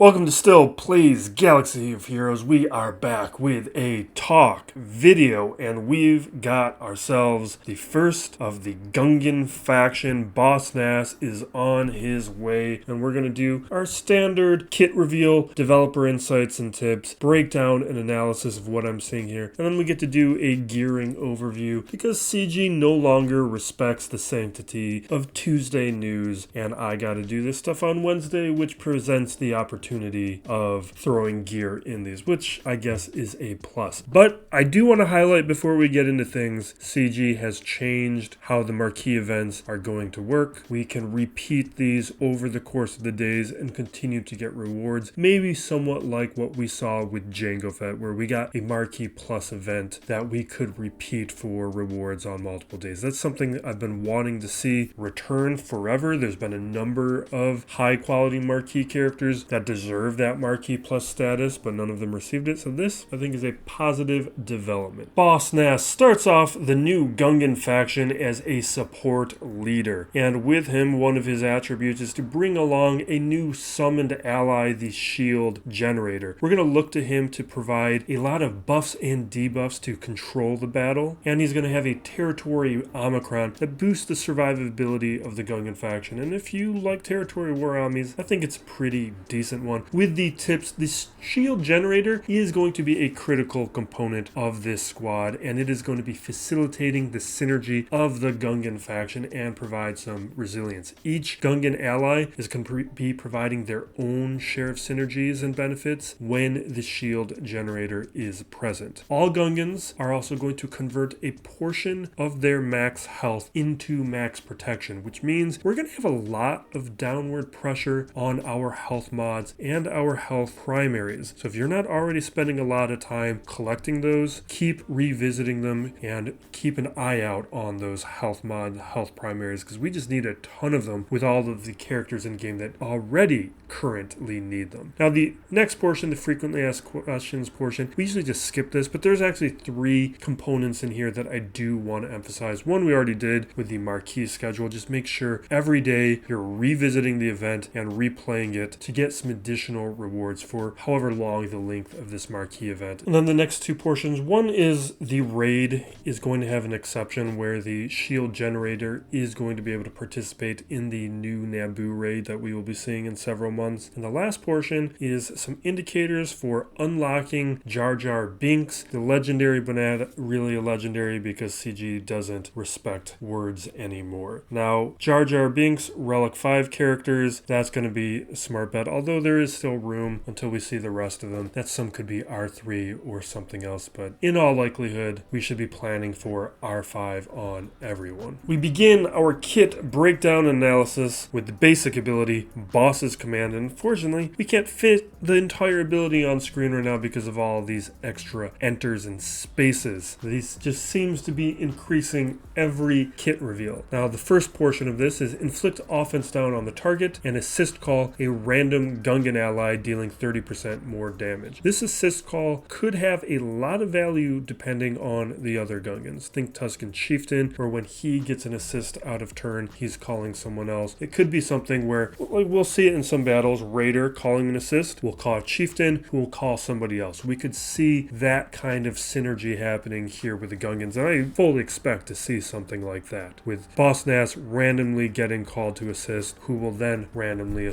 Welcome to Still Plays Galaxy of Heroes. We are back with a talk video, and we've got ourselves the first of the Gungan Faction. Boss Nass is on his way, and we're going to do our standard kit reveal, developer insights and tips, breakdown and analysis of what I'm seeing here, and then we get to do a gearing overview because CG no longer respects the sanctity of Tuesday news, and I got to do this stuff on Wednesday, which presents the opportunity of throwing gear in these, which I guess is a plus. But I do want to highlight before we get into things, CG has changed how the marquee events are going to work. We can repeat these over the course of the days and continue to get rewards, maybe somewhat like what we saw with Jango Fett, where we got a marquee plus event that we could repeat for rewards on multiple days. That's something I've been wanting to see return forever. There's been a number of high quality marquee characters that deserve that marquee plus status, but none of them received it. So this, I think, is a positive development. Boss Nass starts off the new Gungan faction as a support leader, and with him, one of his attributes is to bring along a new summoned ally, the Shield Generator. We're going to look to him to provide a lot of buffs and debuffs to control the battle, and he's going to have a territory Omicron that boosts the survivability of the Gungan faction. And if you like territory war armies, I think it's a pretty decent one. With the tips, this Shield Generator is going to be a critical component of this squad, and it is going to be facilitating the synergy of the Gungan faction and provide some resilience. Each Gungan ally is going to be providing their own share of synergies and benefits when the Shield Generator is present. All Gungans are also going to convert a portion of their max health into max protection, which means we're going to have a lot of downward pressure on our health mods and our health primaries. So if you're not already spending a lot of time collecting those, keep revisiting them and keep an eye out on those health mod, health primaries, because we just need a ton of them with all of the characters in game that already currently need them. Now the next portion, the frequently asked questions portion, we usually just skip this, but there's actually three components in here that I do want to emphasize. One we already did with the marquee schedule. Just make sure every day you're revisiting the event and replaying it to get some additional rewards for however long the length of this marquee event. And then the next two portions, one is the raid is going to have an exception where the Shield Generator is going to be able to participate in the new Naboo raid that we will be seeing in several months. And the last portion is some indicators for unlocking Jar Jar Binks, the legendary, but not really a legendary because CG doesn't respect words anymore. Now, Jar Jar Binks, Relic 5 characters, that's going to be a smart bet, although there is still room until we see the rest of them that some could be R3 or something else, but in all likelihood, we should be planning for R5 on everyone. We begin our kit breakdown analysis with the basic ability, Boss's Command, and unfortunately, we can't fit the entire ability on screen right now because of all these extra enters and spaces. These just seems to be increasing every kit reveal. Now, the first portion of this is inflict offense down on the target and assist call a random Gungan ally dealing 30% more damage. This assist call could have a lot of value depending on the other Gungans. Think Tusken Chieftain, where when he gets an assist out of turn, he's calling someone else. It could be something where, like, we'll see it in some battles, Raider calling an assist will call a Chieftain who will call somebody else. We could see that kind of synergy happening here with the Gungans, and I fully expect to see something like that, with Boss Nass randomly getting called to assist, who will then randomly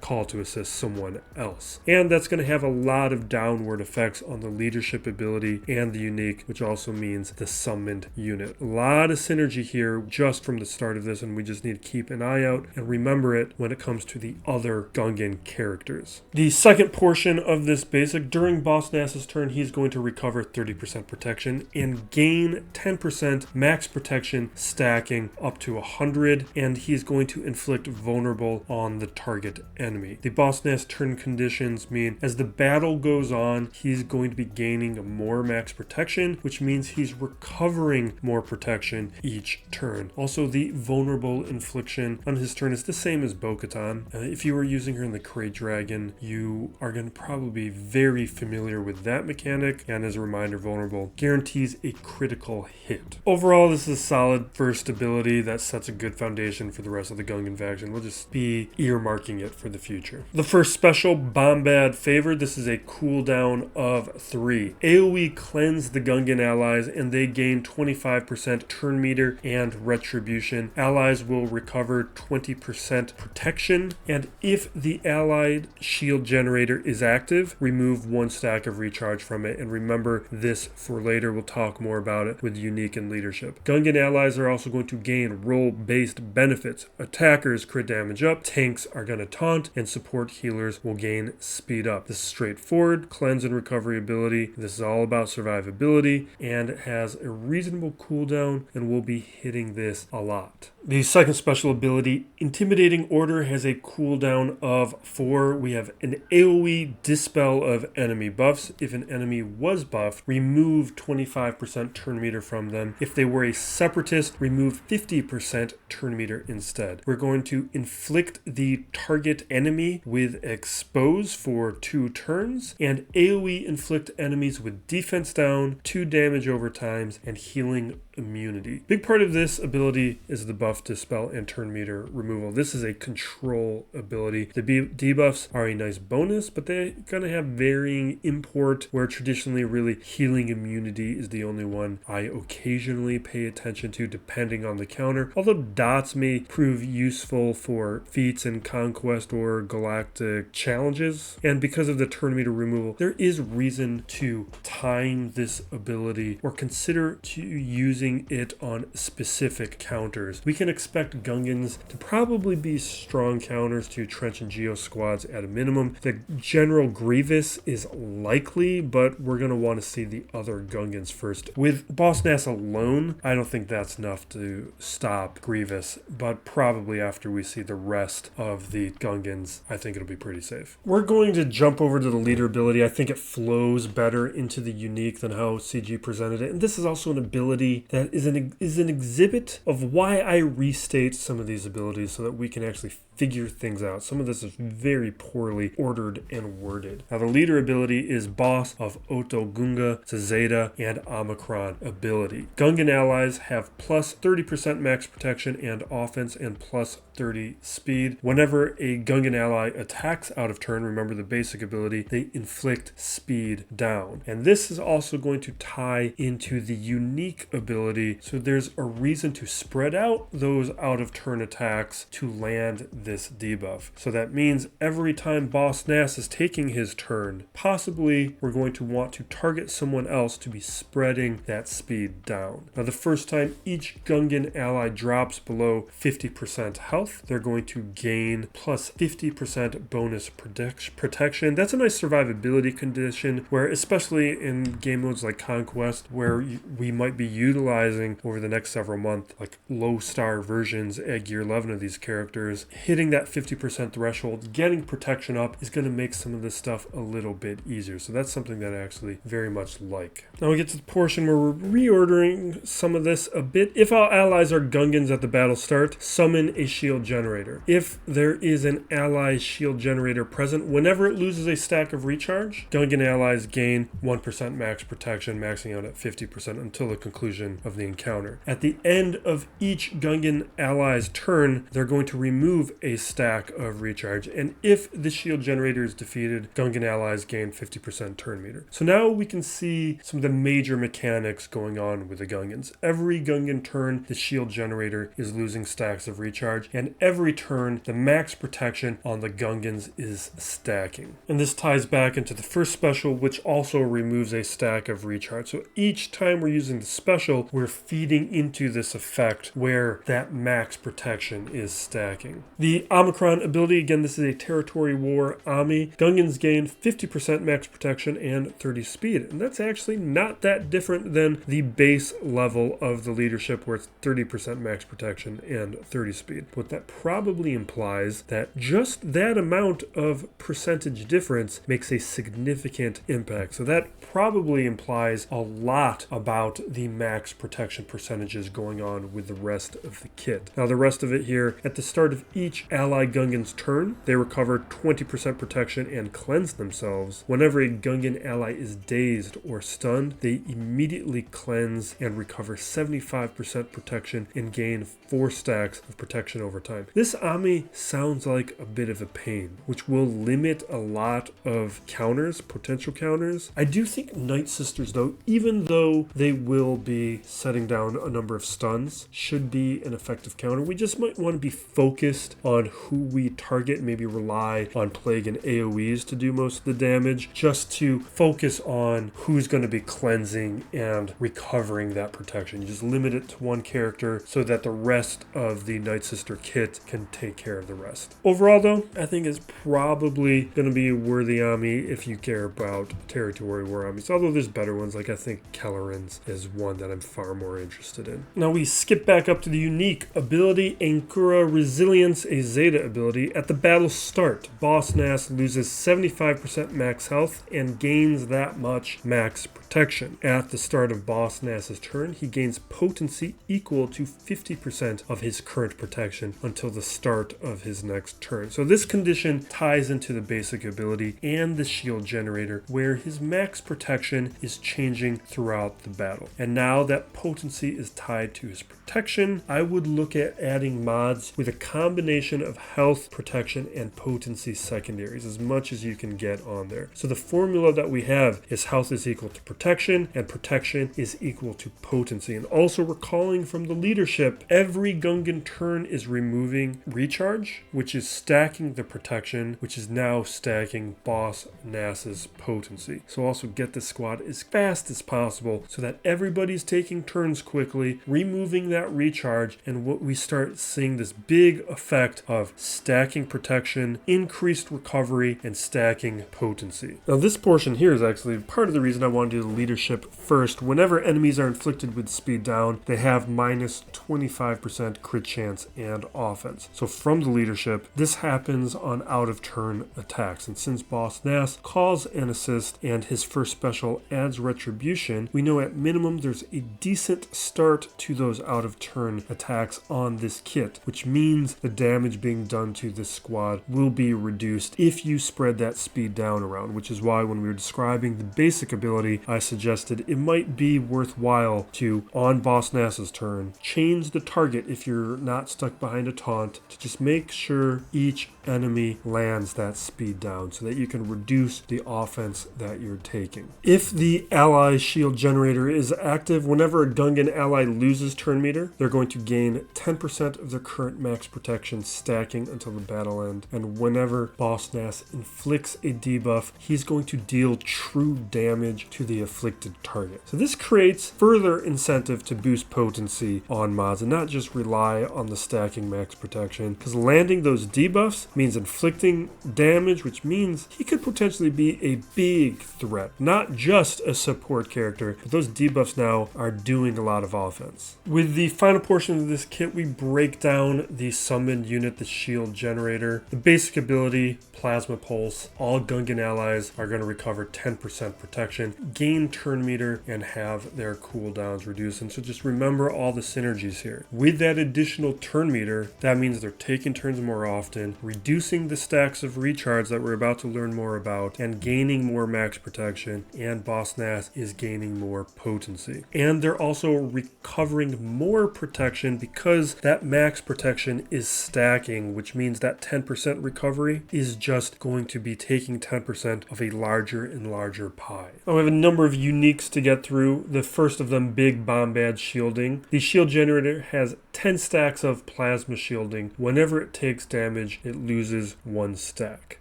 call to assist someone else. And that's going to have a lot of downward effects on the leadership ability and the unique, which also means the summoned unit. A lot of synergy here just from the start of this, and we just need to keep an eye out and remember it when it comes to the other Gungan characters. The second portion of this basic, during Boss Nass's turn, he's going to recover 30% protection and gain 10% max protection, stacking up to 100, and he's going to inflict vulnerable on the target enemy. The Boss Nass turn conditions mean as the battle goes on, he's going to be gaining more max protection, which means he's recovering more protection each turn. Also, the vulnerable infliction on his turn is the same as Bo-Katan. If you were using her in the Krayt Dragon, you are going to probably be very familiar with that mechanic, and as a reminder, vulnerable guarantees a critical hit. Overall, this is a solid first ability that sets a good foundation for the rest of the Gungan faction. We'll just be earmarking it for the future. The first First special, Bombad Favored. This is a cooldown of 3. AoE cleanse the Gungan allies and they gain 25% turn meter and retribution. Allies will recover 20% protection, and if the allied shield generator is active, remove 1 stack of recharge from it. And remember this for later, we'll talk more about it with unique and leadership. Gungan allies are also going to gain role-based benefits. Attackers crit damage up, tanks are going to taunt, and support healers will gain speed up. This is straightforward, cleanse and recovery ability. This is all about survivability, and it has a reasonable cooldown, and we'll be hitting this a lot. The second special ability, Intimidating Order, has a cooldown of 4. We have an AoE dispel of enemy buffs. If an enemy was buffed, remove 25% turn meter from them. If they were a separatist, remove 50% turn meter instead. We're going to inflict the target enemy with expose for 2 turns, and AoE inflict enemies with defense down, 2 damage over times, and healing immunity. Big part of this ability is the buff dispel and turn meter removal. This is a control ability. The debuffs are a nice bonus, but they're going to have varying import, where traditionally really healing immunity is the only one I occasionally pay attention to depending on the counter, although dots may prove useful for feats in conquest or galactic challenges. And because of the turn meter removal, there is reason to time this ability or consider using it on specific counters. We can expect Gungans to probably be strong counters to Trench and Geo squads at a minimum. The General Grievous is likely, but we're going to want to see the other Gungans first. With Boss Nass alone, I don't think that's enough to stop Grievous, but probably after we see the rest of the Gungans, I think it'll be pretty safe. We're going to jump over to the leader ability. I think it flows better into the unique than how CG presented it. And this is also an ability that is an exhibit of why I restate some of these abilities so that we can actually figure things out. Some of this is very poorly ordered and worded. Now, the leader ability is Boss of Oto Gunga, it's a Zeta and Omicron ability. Gungan allies have plus 30% max protection and offense and plus 30 speed. Whenever a Gungan ally attacks out of turn, remember the basic ability, they inflict speed down. And this is also going to tie into the unique ability, so there's a reason to spread out those out of turn attacks to land this debuff. So that means every time Boss Nass is taking his turn, possibly we're going to want to target someone else to be spreading that speed down. Now, the first time each Gungan ally drops below 50% health, they're going to gain plus 50% bonus protection. That's a nice survivability condition where, especially in game modes like Conquest, where we might be utilizing over the next several months like low star versions at gear 11 of these characters, hitting that 50% threshold, getting protection up is going to make some of this stuff a little bit easier. So that's something that I actually very much like. Now we get to the portion where we're reordering some of this a bit. If our allies are Gungans at the battle start, summon a shield generator. If there is an ally shield generator present, whenever it loses a stack of recharge, Gungan allies gain 1% max protection, maxing out at 50% until the conclusion of the encounter. At the end of each Gungan ally's turn, they're going to remove a stack of recharge, and if the shield generator is defeated, Gungan allies gain 50% turn meter. So now we can see some of the major mechanics going on with the Gungans. Every Gungan turn, the shield generator is losing stacks of recharge, and every turn, the max protection on the Gungans is stacking. And this ties back into the first special, which also removes a stack of recharge. So each time we're using the special, we're feeding into this effect where that max protection is stacking. The Omicron ability, again, this is a territory war Ami. Gungans gain 50% max protection and 30 speed. And that's actually not that different than the base level of the leadership, where it's 30% max protection and 30 speed. What that probably implies that just that amount of percentage difference makes a significant impact. So that probably implies a lot about the max protection percentages going on with the rest of the kit. Now, the rest of it here, at the start of each ally Gungan's turn, they recover 20% protection and cleanse themselves. Whenever a Gungan ally is dazed or stunned, they immediately cleanse and recover 75% protection and gain 4 stacks of protection over time. This Ami sounds like a bit of a pain. which will limit a lot of counters, potential counters. I do think Night Sisters, though, even though they will be setting down a number of stuns, should be an effective counter. We just might want to be focused on who we target, maybe rely on Plague and AoEs to do most of the damage, just to focus on who's going to be cleansing and recovering that protection. You just limit it to one character so that the rest of the Night Sister kit can take care of the rest. Overall, though, I think it's probably going to be a worthy army if you care about territory war armies, although there's better ones. Like I think Kelleran's is one that I'm far more interested in. Now we skip back up to the unique ability, Ankura Resilience, a Zeta ability. At the battle start, Boss Nass loses 75% max health and gains that much max protection. At the start of Boss Nass's turn, he gains potency equal to 50% of his current protection until the start of his next turn. So this condition ties into the basic ability and the shield generator, where his max protection is changing throughout the battle. And now that potency is tied to his protection, I would look at adding mods with a combination of health, protection, and potency secondaries, as much as you can get on there. So the formula that we have is health is equal to protection, and protection is equal to potency. And also recalling from the leadership, every Gungan turn is removing recharge, which is stacking the protection, which is now stacking Boss Nass's potency. So also get the squad as fast as possible so that everybody's taking turns quickly, removing that recharge, and what we start seeing this big effect of stacking protection, increased recovery, and stacking potency. Now this portion here is actually part of the reason I want to do the leadership first. Whenever enemies are inflicted with speed down, they have minus 25% crit chance and offense. So from the leadership, this happens on out of turn attacks, and since Boss Nass calls an assist and his first special adds retribution, we know at minimum there's a decent start to those out of turn attacks on this kit, which means the damage being done to this squad will be reduced if you spread that speed down around, which is why when we were describing the basic ability, I suggested it might be worthwhile to, on Boss Nass's turn, change the target if you're not stuck behind a taunt to just make sure each enemy lands that speed down so that you can reduce the offense that you're taking. If the ally shield generator is active, whenever a Gungan ally loses turn meter, they're going to gain 10% of their current max protection, stacking until the battle end. And whenever Boss Nass inflicts a debuff, he's going to deal true damage to the afflicted target. So this creates further incentive to boost potency on mods and not just rely on the stacking max protection, because landing those debuffs means inflicting damage, which means he could potentially be a big threat, not just a support character, but those debuffs now are doing a lot of offense. With the final portion of this kit, we break down the summoned unit, the shield generator. The basic ability, Plasma Pulse. All Gungan allies are going to recover 10% protection, gain turn meter, and have their cooldowns reduced. And so just remember all the synergies here. With that additional turn meter, that means they're taking turns more often, reducing the stacks of recharge that we're about to learn more about, and gaining more max protection, and Boss Nass is gaining more potency. And they're also recovering more protection because that max protection is stacking, which means that 10% recovery is just going to be taking 10% of a larger and larger pie. Now we have a number of uniques to get through. The first of them, Big Bombad Shielding. The shield generator has 10 stacks of plasma shielding. Whenever it takes damage, it loses 1 stack.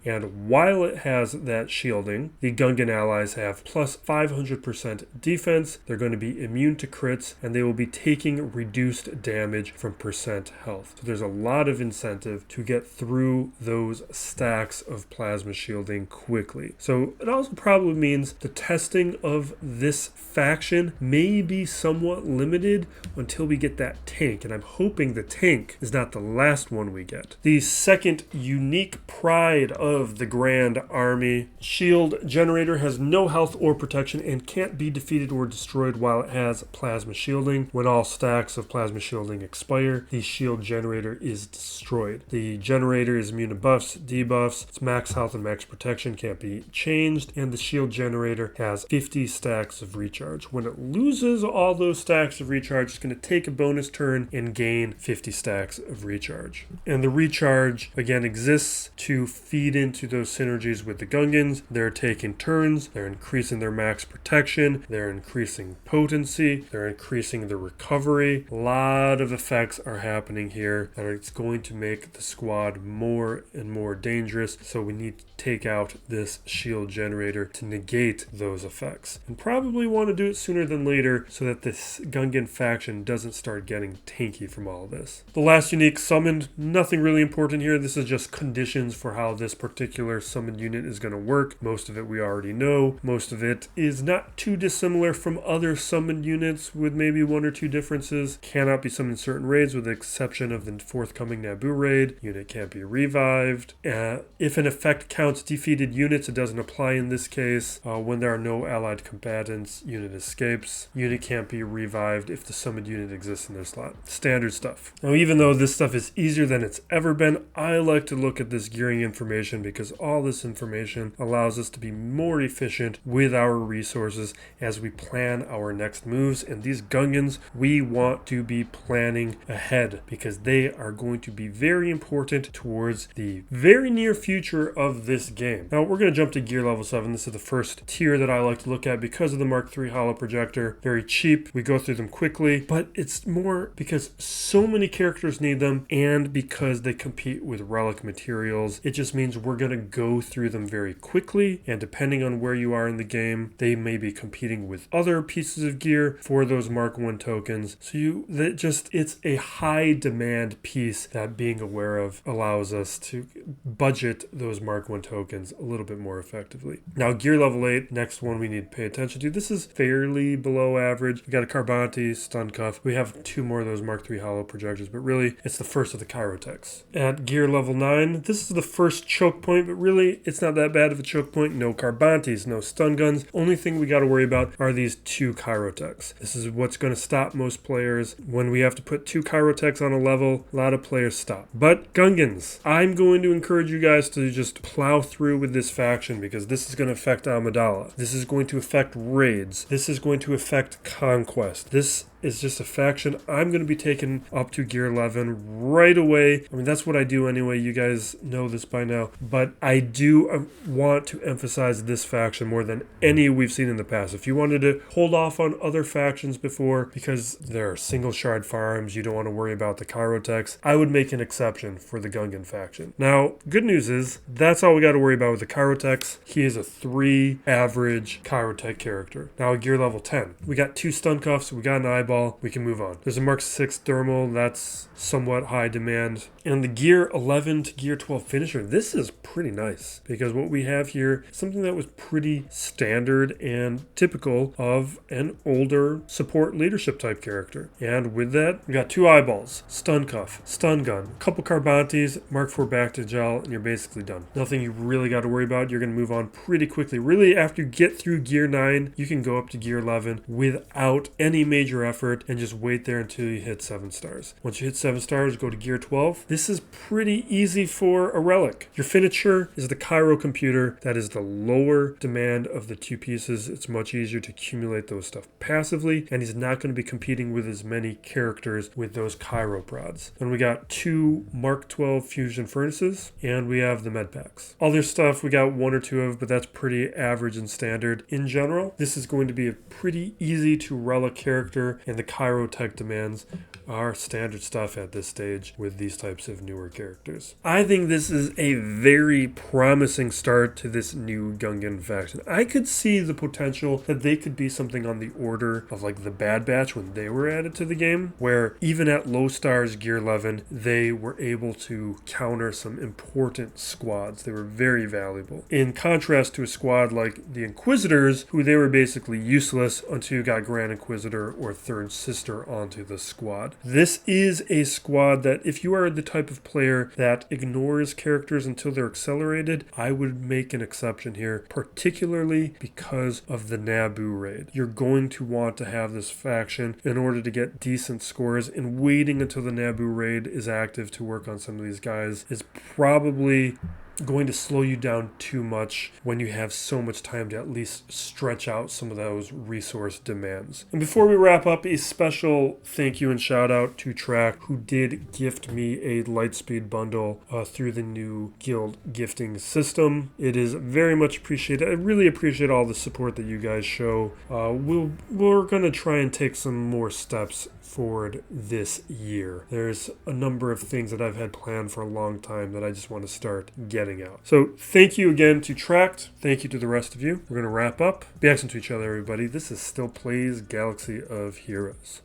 And while it has that shielding, the Gungan allies have plus 500% defense. They're going to be immune to crits, and they will be taking reduced damage from percent health. So there's a lot of incentive to get through those stacks of plasma shielding quickly. So it also probably means the testing of this faction may be somewhat limited until we get that tank, and I'm hoping the tank is not the last one we get. The second unique pride of the Grand Army, Shield Generator has no health or protection and can't be defeated or destroyed while it has plasma shielding. When all stacks of plasma shielding expire, the Shield Generator is destroyed. The generator is immune to buffs, debuffs, its max health and max protection can't be changed, and the Shield Generator has 50 stacks of recharge. When it loses all those stacks of recharge, it's going to take a bonus turn and gain 50 stacks of recharge. And the recharge, again, exists units to feed into those synergies with the Gungans. They're taking turns, they're increasing their max protection, they're increasing potency, they're increasing the recovery. A lot of effects are happening here, and it's going to make the squad more and more dangerous, so we need to take out this shield generator to negate those effects. And probably want to do it sooner than later so that this Gungan faction doesn't start getting tanky from all this. The last unique summoned, nothing really important here. This is just conditions for how this particular summoned unit is going to work. Most of it we already know. Most of it is not too dissimilar from other summoned units with maybe one or two differences. Cannot be summoned in certain raids with the exception of the forthcoming Naboo raid. Unit can't be revived. If an effect counts defeated units, it doesn't apply in this case. When there are no allied combatants, unit escapes. Unit can't be revived if the summoned unit exists in their slot. Standard stuff. Now, even though this stuff is easier than it's ever been, I like to look at this gearing information because all this information allows us to be more efficient with our resources as we plan our next moves. And these Gungans, we want to be planning ahead because they are going to be very important towards the very near future of this game. Now, we're going to jump to gear level 7. This is the first tier that I like to look at because of the Mark III holo projector. Very cheap. We go through them quickly, but it's more because so many characters need them and because they compete with relic materials. It just means we're going to go through them very quickly, and depending on where you are in the game, they may be competing with other pieces of gear for those Mark I tokens. So it's a high demand piece that being aware of allows us to budget those Mark I tokens a little bit more effectively. Now, gear level 8, next one we need to pay attention to. This is fairly below average. We got a Carbonti, Stun Cuff. We have 2 more of those Mark III holo projectors, but really it's the first of the Chirotechs. At gear level 9, this is the first choke point, but really it's not that bad of a choke point. No Carbontis, no stun guns. Only thing we got to worry about are these 2 Chirotechs. This is what's going to stop most players. When we have to put 2 Chirotechs on a level, a lot of players stop. But Gungans, I'm going to encourage you guys to just plow through with this faction because this is going to affect Amidala. This is going to affect raids. This is going to affect conquest. This is just a faction I'm going to be taking up to gear 11 right away. I mean, that's what I do anyway. You guys know this by now. But I do want to emphasize this faction more than any we've seen in the past. If you wanted to hold off on other factions before because there are single shard farms, you don't want to worry about the Chirotechs, I would make an exception for the Gungan faction. Now, good news is that's all we got to worry about with the Chirotechs. He is a 3 average Chirotech character. Now, at gear level 10, we got 2 stun cuffs, we got an eyeball. We can move on. There's a Mark 6 thermal that's somewhat high demand. And the gear 11 to gear 12 finisher, this is pretty nice because what we have here is something that was pretty standard and typical of an older support leadership type character. And with that, we got 2 eyeballs, stun cuff, stun gun, a couple Carbontis, Mark 4 back to gel, and you're basically done. Nothing you really got to worry about. You're going to move on pretty quickly. Really, after you get through gear 9, you can go up to gear 11 without any major effort and just wait there until you hit 7 stars. Once you hit 7 stars, go to gear 12. This is pretty easy for a relic. Your finisher is the Cairo computer. That is the lower demand of the 2 pieces. It's much easier to accumulate those stuff passively, and he's not going to be competing with as many characters with those Cairo prods. Then we got 2 Mark 12 fusion furnaces, and we have the med packs. Other stuff we got 1 or 2 of, but that's pretty average and standard. In general, this is going to be a pretty easy to relic character, and the Chirotech demands are standard stuff at this stage with these types of newer characters. I think this is a very promising start to this new Gungan faction. I could see the potential that they could be something on the order of like the Bad Batch when they were added to the game, where even at low stars gear 11, they were able to counter some important squads. They were very valuable. In contrast to a squad like the Inquisitors, who they were basically useless until you got Grand Inquisitor or Third Sister onto the squad. This is a squad that if you are the type of player that ignores characters until they're accelerated, I would make an exception here, particularly because of the Naboo raid. You're going to want to have this faction in order to get decent scores, and waiting until the Naboo raid is active to work on some of these guys is probably going to slow you down too much when you have so much time to at least stretch out some of those resource demands. And before we wrap up, a special thank you and shout out to Track, who did gift me a Lightspeed bundle through the new guild gifting system. It is very much appreciated. I really appreciate all the support that you guys show. We're going to try and take some more steps forward this year. There's a number of things that I've had planned for a long time that I just want to start getting out. So thank you again to Tract. Thank you to the rest of you. We're going to wrap up. Be excellent to each other, everybody. This is Still Plays Galaxy of Heroes.